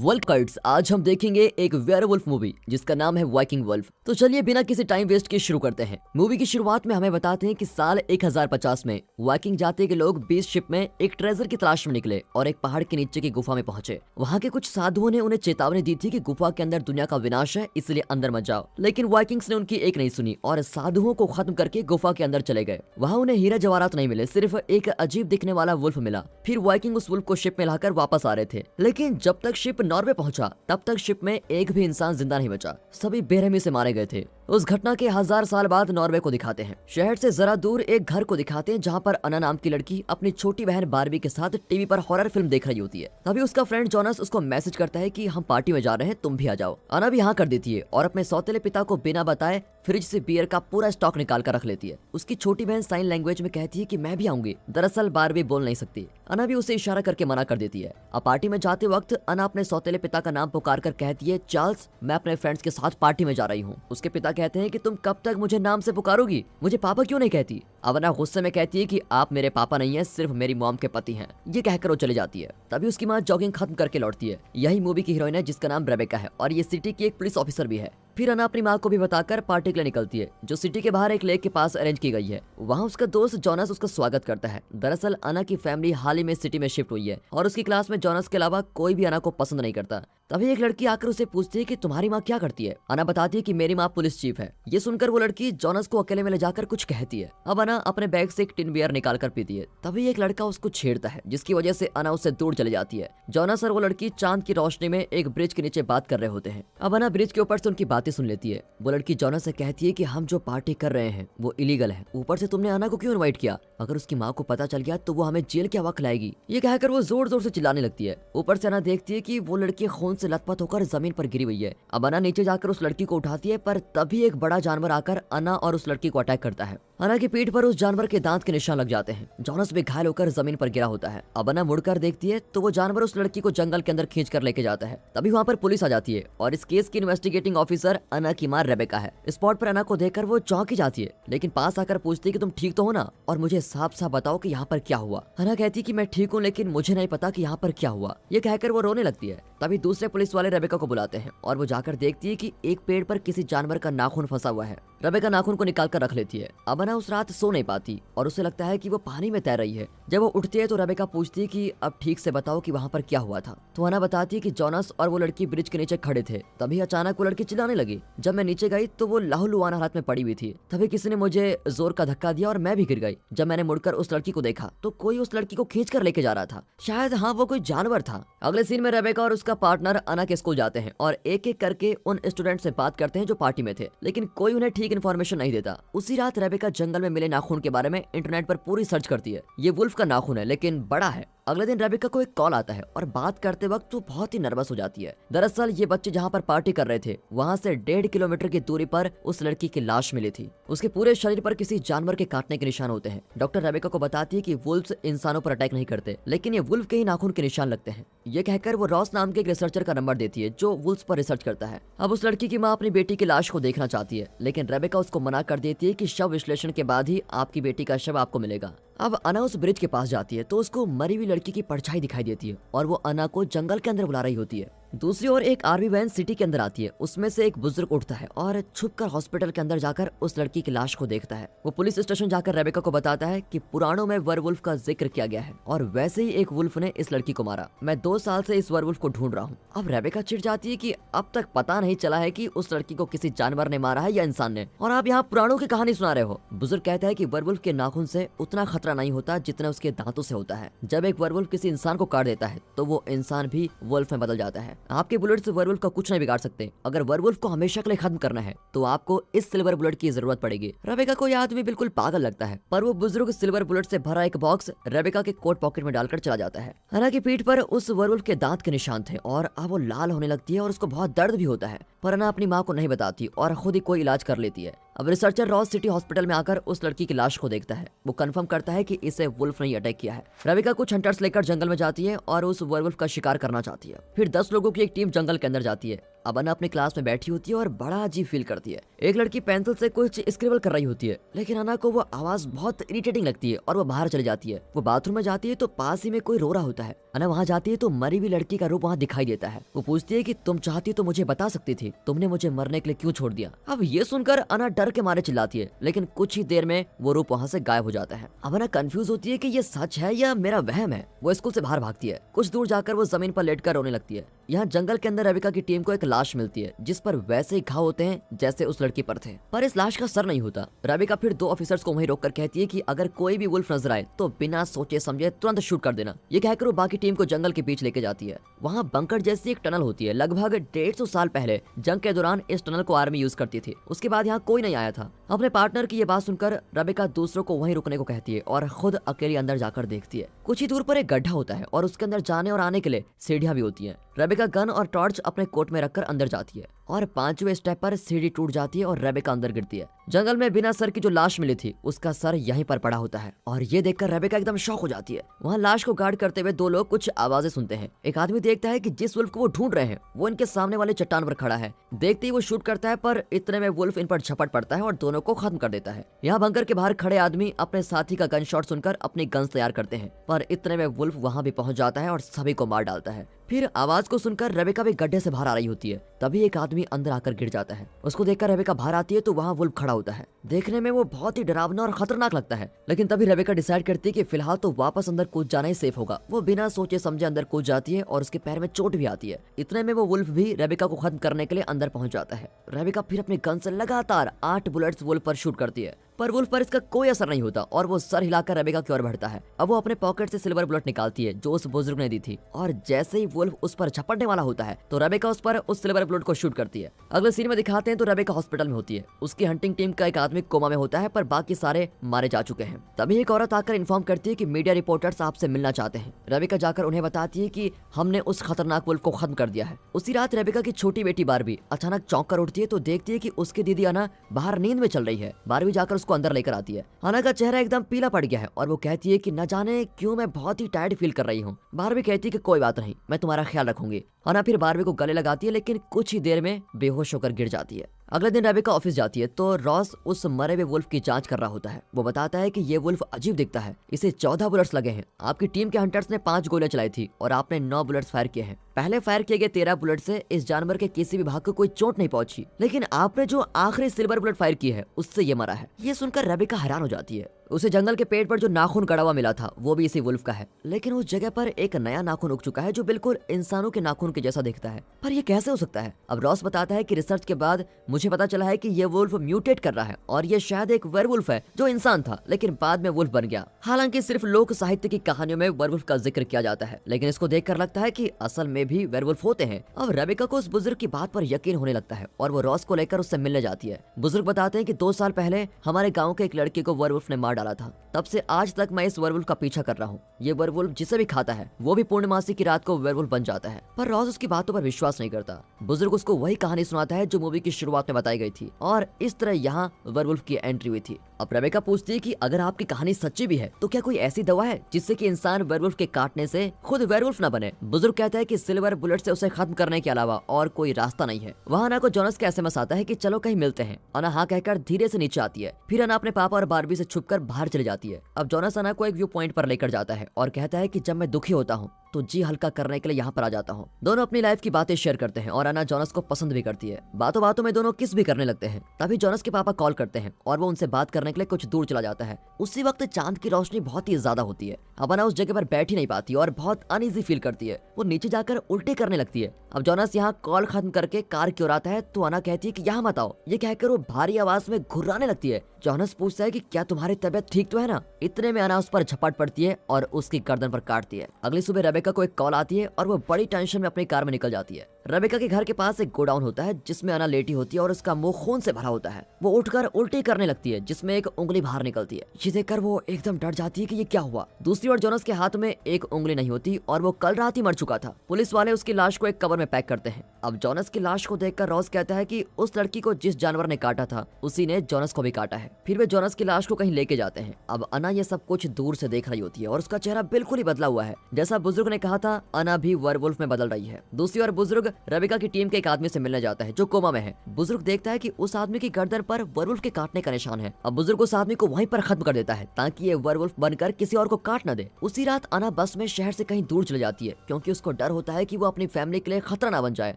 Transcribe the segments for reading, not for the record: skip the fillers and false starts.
World kites आज हम देखेंगे एक वेयरवुल्फ मूवी जिसका नाम है वाइकिंग वुल्फ। तो चलिए बिना किसी टाइम वेस्ट के शुरू करते हैं। मूवी की शुरुआत में हमें बताते हैं कि साल 1050 में वाइकिंग जाति के लोग 20 शिप में एक ट्रेजर की तलाश में निकले और एक पहाड़ के नीचे की गुफा में पहुंचे। वहां के कुछ साधुओं ने उन्हें चेतावनी दी थी कि गुफा के अंदर दुनिया का विनाश है, इसलिए अंदर मत जाओ। लेकिन वाइकिंग्स ने उनकी एक नहीं सुनी और साधुओं को खत्म करके गुफा के अंदर चले गए। वहाँ उन्हें हीरा जवाहरात नहीं मिले, सिर्फ एक अजीब दिखने वाला वुल्फ मिला। फिर वाइकिंग उस वुल्फ को शिप में लाकर वापस आ रहे थे, लेकिन जब तक शिप नॉर्वे पहुंचा तब तक शिप में एक भी इंसान जिंदा नहीं बचा। सभी बेरहमी से मारे गए थे। उस घटना के 1000 साल बाद नॉर्वे को दिखाते हैं। शहर से जरा दूर एक घर को दिखाते हैं जहाँ पर अना नाम की लड़की अपनी छोटी बहन बारबी के साथ टीवी पर हॉरर फिल्म देख रही होती है। तभी उसका फ्रेंड जोनस उसको मैसेज करता है कि हम पार्टी में जा रहे हैं, तुम भी आ जाओ। अना भी हाँ कर देती है और अपने सौतेले पिता को बिना बताए फ्रिज से बियर का पूरा स्टॉक निकाल कर रख लेती है। उसकी छोटी बहन साइन लैंग्वेज में कहती है कि मैं भी आऊंगी। दरअसल बारबी बोल नहीं सकती। अना भी उसे इशारा करके मना कर देती है। अब पार्टी में जाते वक्त अना अपने सौतेले पिता का नाम पुकार कर कहती है, चार्ल्स मैं अपने फ्रेंड्स के साथ पार्टी में जा रही हूँ। उसके पिता कहते हैं कि तुम कब तक मुझे नाम से पुकारोगी, मुझे पापा क्यों नहीं कहती। अब अना गुस्से में कहती है कि आप मेरे पापा नहीं है, सिर्फ मेरी मॉम के पति हैं। ये कहकर वो चली जाती है। तभी उसकी माँ जॉगिंग खत्म करके लौटती है। यही मूवी की हीरोइन है जिसका नाम रेबेका है और ये सिटी की एक पुलिस ऑफिसर भी है। फिर अना अपनी माँ को भी बताकर पार्टी के लिए निकलती है जो सिटी के बाहर एक लेक के पास अरेंज की गई है। वहाँ उसका दोस्त जोनस उसका स्वागत करता है। दरअसल अना की फैमिली हाल ही में सिटी में शिफ्ट हुई है और उसकी क्लास में जोनस के अलावा कोई भी अना को पसंद नहीं करता। तभी एक लड़की आकर उसे पूछती है कि तुम्हारी माँ क्या करती है। अना बताती है कि मेरी माँ पुलिस चीफ है। ये सुनकर वो लड़की जोनस को अकेले में ले जाकर कुछ कहती है। अब अना अपने बैग से एक टिन बियर निकाल कर पीती है। तभी एक लड़का उसको छेड़ता है जिसकी वजह से अना उससे दूर चली जाती है। जोनस और वो लड़की चांद की रोशनी में एक ब्रिज के नीचे बात कर रहे होते हैं। अब अना ब्रिज के ऊपर से उनकी बातें सुन लेती है। वो लड़की जोनस से कहती है कि हम जो पार्टी कर रहे हैं वो इलीगल है, ऊपर से तुमने अना को क्यों इनवाइट किया, अगर उसकी माँ को पता चल गया तो वो हमें जेल के हवा खिलाएगी। ये कहकर वो जोर जोर से चिल्लाने लगती है। ऊपर से अना देखती है कि वो लड़की खून से लथपथ होकर जमीन पर गिरी हुई है। अब अना नीचे जाकर उस लड़की को उठाती है, पर तभी एक बड़ा जानवर आकर अना और उस लड़की को अटैक करता है। अना की पीठ पर उस जानवर के दांत के निशान लग जाते हैं। जोनस भी घायल होकर जमीन पर गिरा होता है। अब अना मुड़कर देखती है तो वो जानवर उस लड़की को जंगल के अंदर खींच कर लेके जाता है। तभी वहाँ पर पुलिस आ जाती है और इस केस की इन्वेस्टिगेटिंग ऑफिसर अना की मां रेबेका है। स्पॉट पर अना को देखकर वो चौंकी जाती है, लेकिन पास आकर पूछती है कि तुम ठीक तो हो ना और मुझे साफ साफ बताओ कि यहाँ पर क्या हुआ। अना कहती कि मैं ठीक हूँ, लेकिन मुझे नहीं पता कि यहाँ पर क्या हुआ। ये कहकर वो रोने लगती है। तभी दूसरे पुलिस वाले रेबेका को बुलाते हैं और वो जाकर देखती है कि एक पेड़ पर किसी जानवर का नाखून फंसा हुआ है। रेबेका नाखून को निकाल कर रख लेती है। अब अना उस रात सो नहीं पाती और उसे लगता है कि वो पानी में तैर रही है। जब वो उठती है तो रेबेका पूछती है कि अब ठीक से बताओ कि वहाँ पर क्या हुआ था। तो अना बताती है कि जोनस और वो लड़की ब्रिज के नीचे खड़े थे। तभी अचानक वो लड़की चिल्लाने लगी। जब मैं नीचे गई तो वो लहूलुहान हालत में पड़ी हुई थी। तभी किसी ने मुझे जोर का धक्का दिया और मैं भी गिर गई। जब मैंने मुड़कर उस लड़की को देखा तो कोई उस लड़की को खींच कर लेके जा रहा था। शायद हाँ वो कोई जानवर था। अगले सीन में रेबेका और उसका पार्टनर अना के स्कूल जाते हैं और एक एक करके उन स्टूडेंट से बात करते हैं जो पार्टी में थे, लेकिन कोई उन्हें ठीक इन्फॉर्मेशन नहीं देता। उसी रात रेबेका जंगल में मिले नाखून के बारे में इंटरनेट पर पूरी सर्च करती है। ये वुल्फ का नाखून है लेकिन बड़ा है। अगले दिन रेबेका को एक कॉल आता है और बात करते वक्त वो बहुत ही नर्वस हो जाती है। दरअसल ये बच्चे जहाँ पर पार्टी कर रहे थे वहाँ से 1.5 किलोमीटर की दूरी पर उस लड़की की लाश मिली थी। उसके पूरे शरीर पर किसी जानवर के काटने के निशान होते हैं। डॉक्टर रेबेका को बताती है कि वुल्फ्स इंसानों पर अटैक नहीं करते, लेकिन ये वुल्फ के ही नाखून के निशान लगते हैं। ये कहकर वो रॉस नाम के एक रिसर्चर का नंबर देती है जो वुल्फ्स पर रिसर्च करता है। अब उस लड़की की माँ अपनी बेटी की लाश को देखना चाहती है, लेकिन रेबेका उसको मना कर देती है कि शव विश्लेषण के बाद ही आपकी बेटी का शव आपको मिलेगा। अब अना उस ब्रिज के पास जाती है तो उसको मरी हुई लड़की की परछाई दिखाई देती है और वो अना को जंगल के अंदर बुला रही होती है। दूसरी ओर एक आर्मी वैन सिटी के अंदर आती है। उसमें से एक बुजुर्ग उठता है और छुपकर हॉस्पिटल के अंदर जाकर उस लड़की की लाश को देखता है। वो पुलिस स्टेशन जाकर रेबेका को बताता है कि पुराणों में वरवुल्फ का जिक्र किया गया है और वैसे ही एक वुल्फ ने इस लड़की को मारा। मैं 2 साल से इस वरवुल्फ को ढूंढ रहा हूँ। अब रेबेका चिढ़ जाती है कि अब तक पता नहीं चला है कि उस लड़की को किसी जानवर ने मारा है या इंसान ने, और आप यहाँ पुराणों की कहानी सुना रहे हो। बुजुर्ग कहता है कि वरवुल्फ के नाखून से उतना खतरा नहीं होता जितना उसके दांतों से होता है। जब एक वरवुल्फ किसी इंसान को काट देता है तो वो इंसान भी वुल्फ में बदल जाता है। आपके बुलेट से वरवुल्फ का कुछ नहीं बिगाड़ सकते। अगर वरवुल्फ को हमेशा के लिए खत्म करना है तो आपको इस सिल्वर बुलेट की जरूरत पड़ेगी। रेबेका को यह आदमी बिल्कुल पागल लगता है, पर वो बुजुर्ग सिल्वर बुलेट से भरा एक बॉक्स रेबेका के कोट पॉकेट में डालकर चला जाता है। अना की पीठ पर उस वरवुल्फ के दांत के निशान थे और अब वो लाल होने लगती है और उसको बहुत दर्द भी होता है, पर अना अपनी माँ को नहीं बताती और खुद ही कोई इलाज कर लेती है। अब रिसर्चर रॉस सिटी हॉस्पिटल में आकर उस लड़की की लाश को देखता है। वो कंफर्म करता है कि इसे वुल्फ ने ही अटैक किया है। रेबेका कुछ हंटर्स लेकर जंगल में जाती है और उस वुल्फ का शिकार करना चाहती है। फिर 10 लोगों की एक टीम जंगल के अंदर जाती है। अब अना अपनी क्लास में बैठी होती है और बड़ा अजीब फील करती है। एक लड़की पेंसिल से कुछ स्क्रिबल कर रही होती है, लेकिन अना को वो आवाज बहुत इरिटेटिंग लगती है और वो बाहर चली जाती है। वो बाथरूम में जाती है तो पास ही में कोई रो रहा होता है। अना वहाँ जाती है तो मरी हुई लड़की का रूप वहाँ दिखाई देता है। वो पूछती है कि तुम चाहती तो मुझे बता सकती थी, तुमने मुझे मरने के लिए क्यों छोड़ दिया। अब ये सुनकर अना डर के मारे चिल्लाती है, लेकिन कुछ ही देर में वो रूप वहाँ से गायब हो जाता है। अब अना कंफ्यूज होती है कि ये सच है या मेरा वहम है। वो स्कूल से बाहर भागती है। कुछ दूर जाकर वो जमीन पर लेटकर रोने लगती है। यहाँ जंगल के अंदर रेबिका की टीम को एक लाश मिलती है, जिस पर वैसे ही घाव होते हैं जैसे उस लड़की पर थे, पर इस लाश का सर नहीं होता। रेबिका फिर 2 ऑफिसर्स को वहीं रोककर कहती है कि अगर कोई भी वुल्फ नजर आए तो बिना सोचे समझे तुरंत शूट कर देना। ये कहकर वो बाकी टीम को जंगल के बीच लेके जाती है। वहाँ बंकर जैसी एक टनल होती है। लगभग 150 साल पहले जंग के दौरान इस टनल को आर्मी यूज करती थी। उसके बाद यहाँ कोई नहीं आया था। अपने पार्टनर की ये बात सुनकर रेबिका दूसरों को वहीं रुकने को कहती है और खुद अकेली अंदर जाकर देखती है। कुछ ही दूर पर एक गड्ढा होता है और उसके अंदर जाने और आने के लिए सीढ़ियां भी होती हैं। रेबिका गन और टॉर्च अपने कोट में रखकर अंदर जाती है और 5वें स्टेप पर सीढ़ी टूट जाती है और रेबिका अंदर गिरती है। जंगल में बिना सर की जो लाश मिली थी उसका सर यहीं पर पड़ा होता है और ये देखकर रेबिका एकदम शॉक हो जाती है। वहाँ लाश को गार्ड करते हुए 2 लोग कुछ आवाजें सुनते हैं। एक आदमी देखता है कि जिस वुल्फ को वो ढूंढ रहे हैं वो इनके सामने वाले चट्टान पर खड़ा है। देखते ही वो शूट करता है, पर इतने में वुल्फ इन पर झपट पड़ता है और दोनों को खत्म कर देता है। यहाँ बंकर के बाहर खड़े आदमी अपने साथी का गन शॉट सुनकर अपनी गन्स तैयार करते हैं, पर इतने में वुल्फ वहाँ भी पहुंच जाता है और सभी को मार डालता है। फिर आवाज को सुनकर रेबिका भी गड्ढे से बाहर आ रही होती है। तभी एक आदमी अंदर आकर गिर जाता है। उसको देखकर रेबिका बाहर आती है तो वहाँ वुल्फ खड़ा होता है। देखने में वो बहुत ही डरावना और खतरनाक लगता है, लेकिन तभी रेबिका डिसाइड करती है कि फिलहाल तो वापस अंदर कूद जाना ही सेफ होगा। वो बिना सोचे समझे अंदर कूद जाती है और उसके पैर में चोट भी आती है। इतने में वो वुल्फ भी रेबिका को खत्म करने के लिए अंदर पहुंच जाता है। रेबिका फिर अपनी गन से लगातार 8 बुलेट्स वुल्फ पर शूट करती है, पर वुल्फ पर इसका कोई असर नहीं होता और वो सर हिलाकर रेबिका की ओर बढ़ता है। अब वो अपने पॉकेट से सिल्वर बुलेट निकालती है जो उस बुजुर्ग ने दी थी, और जैसे ही वुल्फ उस पर झपटने वाला होता है तो रेबिका उस पर उस सिल्वर बुलेट को शूट करती है। अगले सीन में दिखाते हैं तो रेबिका हॉस्पिटल में होती है। उसकी हंटिंग टीम का एक आदमी कोमा में होता है, पर बाकी सारे मारे जा चुके हैं। तभी एक औरत आकर इन्फॉर्म करती है कि मीडिया रिपोर्टर्स आपसे मिलना चाहते हैं। रेबिका जाकर उन्हें बताती है कि हमने उस खतरनाक वुल्फ को खत्म कर दिया है। उसी रात रेबिका की छोटी बेटी बारबी अचानक चौंक कर उठती है तो देखती है कि उसकी दीदी अना बाहर नींद में चल रही है। बारबी जाकर उसको अंदर लेकर आती है। अना का चेहरा एकदम पीला पड़ गया है और वो कहती है कि न जाने क्यों मैं बहुत ही टायर्ड फील कर रही हूँ। बारबी कहती है कि कोई बात नहीं, मैं तुम्हारा ख्याल रखूंगी। अना फिर बारबी को गले लगाती है, लेकिन कुछ ही देर में बेहोश होकर गिर जाती है। अगले दिन रेबिका ऑफिस जाती है तो रॉस उस मरे हुए वुल्फ की जांच कर रहा होता है। वो बताता है कि ये वुल्फ अजीब दिखता है, इसे 14 बुलेट्स लगे हैं। आपकी टीम के हंटर्स ने 5 गोलियां चलाई थी और आपने 9 बुलेट्स फायर किए हैं। पहले फायर किए गए 13 बुलेट से इस जानवर के किसी भी भाग को कोई चोट नहीं पहुंची, लेकिन आपने जो आखिरी सिल्वर बुलेट फायर की है उससे ये मरा है। ये सुनकर रेबिका हैरान हो जाती है। उसे जंगल के पेड़ पर जो नाखून गड़ा हुआ मिला था वो भी इसी वुल्फ का है, लेकिन उस जगह पर एक नया नाखून उग चुका है जो बिल्कुल इंसानों के नाखून के जैसा दिखता है। पर ये कैसे हो सकता है? अब रॉस बताता है कि रिसर्च के बाद मुझे पता चला है कि ये वुल्फ म्यूटेट कर रहा है और ये शायद एक वेयरवुल्फ है जो इंसान था लेकिन बाद में वुल्फ बन गया। हालांकि सिर्फ लोक साहित्य की कहानियों में वेयरवुल्फ का जिक्र किया जाता है, लेकिन इसको देखकर लगता है कि असल में भी वेयरवुल्फ होते हैं। अब रेबिका को उस बुजुर्ग की बात पर यकीन होने लगता है और वो रॉस को लेकर उससे मिलने जाती है। बुजुर्ग बताते हैं कि 2 साल पहले हमारे गाँव के एक लड़के को वेयरवुल्फ ने मार डाला था। तब से आज तक मैं इस वेयरवुल्फ का पीछा कर रहा हूँ। ये वेयरवुल्फ जिसे भी खाता है वो भी पूर्णमासी की रात को वेयरवुल्फ बन जाता है। पर रॉस उसकी बातों पर विश्वास नहीं करता। बुजुर्ग उसको वही कहानी सुनाता है जो मूवी की शुरुआत में बताई गई थी और इस तरह यहाँ वेयरवुल्फ की एंट्री हुई थी। अब रेबिका पूछती है कि अगर आपकी कहानी सच्ची भी है तो क्या कोई ऐसी दवा है जिससे कि इंसान वेयरवुल्फ के काटने से खुद वेयरवुल्फ न बने? बुजुर्ग कहता है कि सिल्वर बुलेट से उसे खत्म करने के अलावा और कोई रास्ता नहीं है। वहाँ अना को जोनस का एसएमएस आता है कि चलो कहीं मिलते हैं। अना हाँ कहकर धीरे से नीचे आती है। फिर अना अपने पापा और बारबी से छुपकर बाहर चली जाती है। अब जोनस अना को एक व्यू पॉइंट पर लेकर जाता है और कहता है कि जब मैं दुखी होता हूँ तो जी हल्का करने के लिए यहाँ पर आ जाता हूँ। दोनों अपनी लाइफ की बातें शेयर करते हैं और अना जोनस को पसंद भी करती है। बातों बातों में दोनों किस भी करने लगते हैं। तभी जोनस के पापा कॉल करते हैं और वो उनसे बात करने के लिए कुछ दूर चला जाता है। उसी वक्त चांद की रोशनी बहुत ही ज्यादा होती है। अब अना उस जगह पर बैठ ही नहीं पाती और बहुत अनईजी फील करती है। वो नीचे जाकर उल्टी करने लगती है। अब जोनस यहाँ कॉल खत्म करके कार की ओर आता है तो अना कहती है कि यहाँ मत आओ। ये कहकर वो भारी आवाज में घुर्राने लगती है। जोनस पूछता है कि क्या तुम्हारी तबीयत ठीक तो है ना? इतने में अना उस पर झपट पड़ती है और उसकी गर्दन पर काटती है। अगली सुबह रेबिका को एक कॉल आती है और वो बड़ी टेंशन में अपनी कार में निकल जाती है। रेबिका के घर के पास एक गोडाउन होता है जिसमें अना लेटी होती है और उसका मुंह खून से भरा होता है। वो उठकर उल्टी करने लगती है जिसमें एक उंगली बाहर निकलती है। ये देखकर वो एकदम डर जाती है कि ये क्या हुआ। दूसरी ओर जोनस के हाथ में एक उंगली नहीं होती और वो कल रात ही मर चुका था। पुलिस वाले उसकी लाश को एक कवर में पैक करते हैं। अब जोनस की लाश को देखकर रॉस कहता है कि उस लड़की को जिस जानवर ने काटा था उसी ने जोनस को भी काटा है। फिर वे जोनस की लाश को कहीं लेके जाते हैं। अब अना ये सब कुछ दूर से देख रही होती है और उसका चेहरा बिल्कुल ही बदला हुआ है। जैसा बुजुर्ग ने कहा था अना भी वेयरवुल्फ में बदल रही है। दूसरी ओर बुजुर्ग रेबेका की टीम के एक आदमी से मिलने जाता है जो कोमा में है। बुजुर्ग देखता है कि उस आदमी की गर्दन पर werewolf के काटने का निशान है। अब बुजुर्ग उस आदमी को वहीं पर खत्म कर देता है ताकि ये werewolf बनकर किसी और को काट न दे। उसी रात अना बस में शहर से कहीं दूर चले जाती है क्योंकि उसको डर होता है कि वो अपनी फैमिली के लिए खतरा ना बन जाए।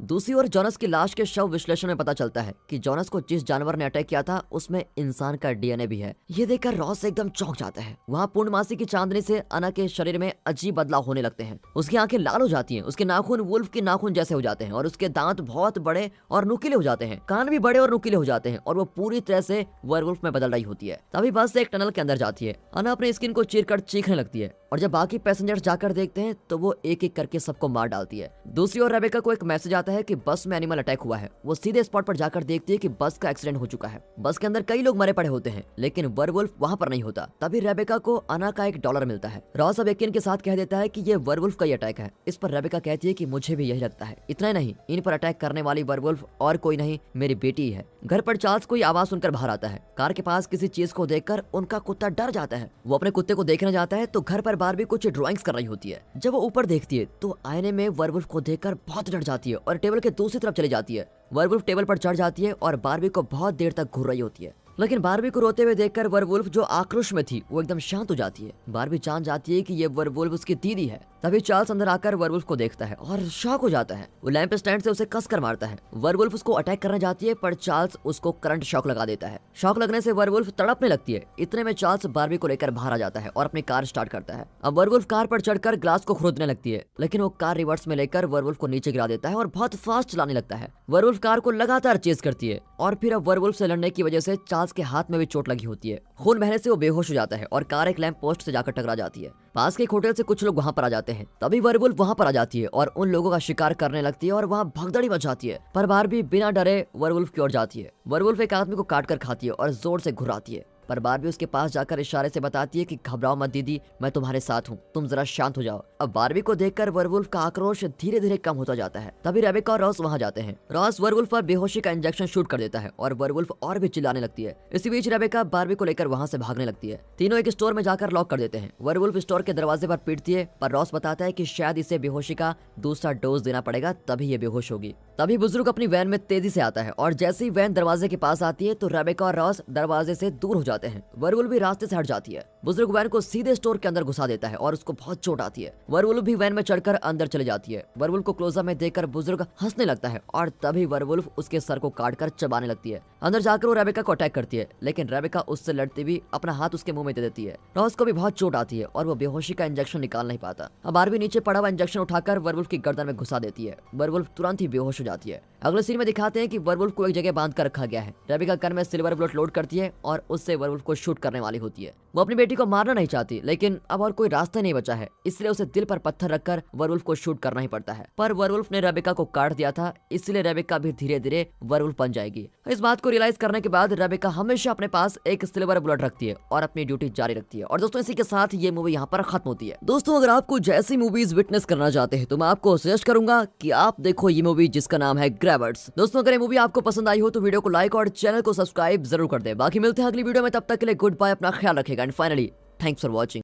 दूसरी ओर जोनस की लाश के शव विश्लेषण में पता चलता है कि जोनस को जिस जानवर ने अटैक किया था उसमें इंसान का डीएनए भी है। ये देखकर रॉस एकदम चौंक जाता है। वहाँ पूर्णमासी की चांदनी से अना के शरीर में अजीब बदलाव होने लगते हैं। उसकी आंखें लाल हो जाती हैं, उसके नाखून वुल्फ के नाखून जैसे हो जाते हैं और उसके दांत बहुत बड़े और नुकीले हो जाते हैं। कान भी बड़े और नुकीले हो जाते हैं और वो पूरी तरह से werewolf में बदल रही होती है। तभी बस एक टनल के अंदर जाती है। अना अपनी स्किन को चीरकर चीखने लगती है और जब बाकी पैसेंजर्स जाकर देखते हैं तो वो एक एक करके सबको मार डालती है। दूसरी ओर रेबेका को एक मैसेज आता है कि बस में एनिमल अटैक हुआ है। वो सीधे स्पॉट पर जाकर देखती है कि बस का एक्सीडेंट हो चुका है। बस के अंदर कई लोग मरे पड़े होते हैं लेकिन werewolf वहाँ पर नहीं होता। तभी रेबेका को अना का $1 मिलता है। रॉस अब यकीन के साथ कह देता है कि ये werewolf का ही अटैक है। इस पर रेबेका कहती है कि मुझे भी यही लगता है। इतना ही नहीं, इन पर अटैक करने वाली werewolf और कोई नहीं, मेरी बेटी ही है। घर पर चार्ल्स कोई आवाज सुनकर बाहर आता है। कार के पास किसी चीज को देखकर उनका कुत्ता डर जाता है। वो अपने कुत्ते को देखने जाता है तो घर पर बारबी कुछ ड्राइंग्स कर रही होती है। जब वो ऊपर देखती है तो आईने में werewolf को देखकर बहुत डर जाती है और टेबल के दूसरी तरफ चली जाती है। werewolf टेबल पर चढ़ जाती है और बारबी को बहुत देर तक घूर रही होती है। लेकिन बारबी को रोते हुए देखकर werewolf जो आक्रोश में थी वो एकदम शांत हो जाती है। बारबी जान जाती है कि ये werewolf उसकी दीदी है। तभी चार्ल्स अंदर आकर werewolf को देखता है और शॉक हो जाता है। वो लैंप स्टैंड से उसे कस कर मारता है। werewolf उसको अटैक करने जाती है पर चार्ल्स उसको करंट शॉक लगा देता है। शॉक लगने से werewolf तड़पने लगती है। इतने में चार्ल्स बारबी को लेकर बाहर आ जाता है और अपनी कार स्टार्ट करता है। अब werewolf कार पर चढ़कर ग्लास को खोदने लगती है लेकिन वो कार रिवर्स में लेकर werewolf को नीचे गिरा देता है और बहुत फास्ट चलाने लगता है। werewolf कार को लगातार चेज करती है और फिर अब werewolf से लड़ने की वजह से चार्ल्स के हाथ में भी चोट लगी होती है। खून बहने से वो बेहोश हो जाता है और कार एक लैंप पोस्ट से जाकर टकरा जाती है। पास के एक होटल से कुछ लोग वहां पर आ जाते हैं। तभी werewolf वहां पर आ जाती है और उन लोगों का शिकार करने लगती है और वहां भगदड़ी मच जाती है। पर बारबी बिना डरे werewolf की ओर जाती है। werewolf एक आदमी को काट कर खाती है और जोर से घुराती है पर बारबी उसके पास जाकर इशारे से बताती है कि घबराओ मत दीदी, मैं तुम्हारे साथ हूँ, तुम जरा शांत हो जाओ। अब बारबी को देखकर werewolf का आक्रोश धीरे धीरे कम होता जाता है। तभी रेबेका और रॉस वहाँ जाते हैं। रॉस werewolf पर बेहोशी का इंजेक्शन शूट कर देता है और werewolf और भी चिल्लाने लगती है। इसी बीच रेबेका बारबी को लेकर वहाँ से भागने लगती है। तीनों एक स्टोर में जाकर लॉक कर देते हैं। werewolf स्टोर के दरवाजे पर पीटती है पर रॉस बताता है कि शायद इसे बेहोशी का दूसरा डोज देना पड़ेगा तभी ये बेहोश होगी। तभी बुजुर्ग अपनी वैन में तेजी से आता है और जैसे ही वैन दरवाजे के पास आती है तो रेबेका और रॉस दरवाजे से दूर हो जाते हैं। werewolf रास्ते से हट जाती है। बुजुर्ग वैन को सीधे स्टोर के अंदर घुसा देता है और उसको बहुत चोट आती है। werewolf भी वैन में चढ़कर अंदर चले जाती है। werewolf को क्लोजअप में देखकर बुजुर्ग हंसने लगता है और तभी werewolf उसके सर को काटकर चबाने लगती है। अंदर जाकर वो रेबेका को अटैक करती है लेकिन रेबेका उससे लड़ती भी अपना हाथ उसके मुंह में दे देती है। रॉस को भी बहुत चोट आती है और वो बेहोशी का इंजेक्शन निकाल नहीं पाता। अब बारबी नीचे पड़ा हुआ इंजेक्शन उठाकर werewolf की गर्दन में घुसा देती है। werewolf तुरंत ही बेहोश हो जाती है। अगले सीन में दिखाते हैं कि werewolf को एक जगह बांध कर रखा गया है। रेबेका गन में सिल्वर बुलेट लोड करती है और उससे werewolf को शूट करने वाली होती है। वो अपनी बेटी को मारना नहीं चाहती लेकिन अब और कोई रास्ता नहीं बचा है, इसलिए उसे दिल पर पत्थर रखकर werewolf को शूट करना ही पड़ता है। पर werewolf ने रेबेका को काट दिया था, इसलिए रेबेका भी धीरे धीरे werewolf बन जाएगी। इस बात को रियलाइज करने के बाद रेबेका हमेशा अपने पास एक सिल्वर बुलेट रखती है और अपनी ड्यूटी जारी रखती है। और दोस्तों इसी के साथ ये मूवी यहाँ पर खत्म होती है। दोस्तों अगर आप कुछ ऐसी मूवीज विटनेस करना चाहते हैं तो मैं आपको सजेस्ट करूंगा कि आप देखो ये मूवी जिसका नाम है ग्रैबर्स। दोस्तों अगर ये मूवी आपको पसंद आई हो तो वीडियो को लाइक और चैनल को सब्सक्राइब जरूर कर दे। बाकी मिलते हैं अगली वीडियो में, तब तक के लिए गुड बाय, अपना ख्याल रखेगा and finally thanks for watching.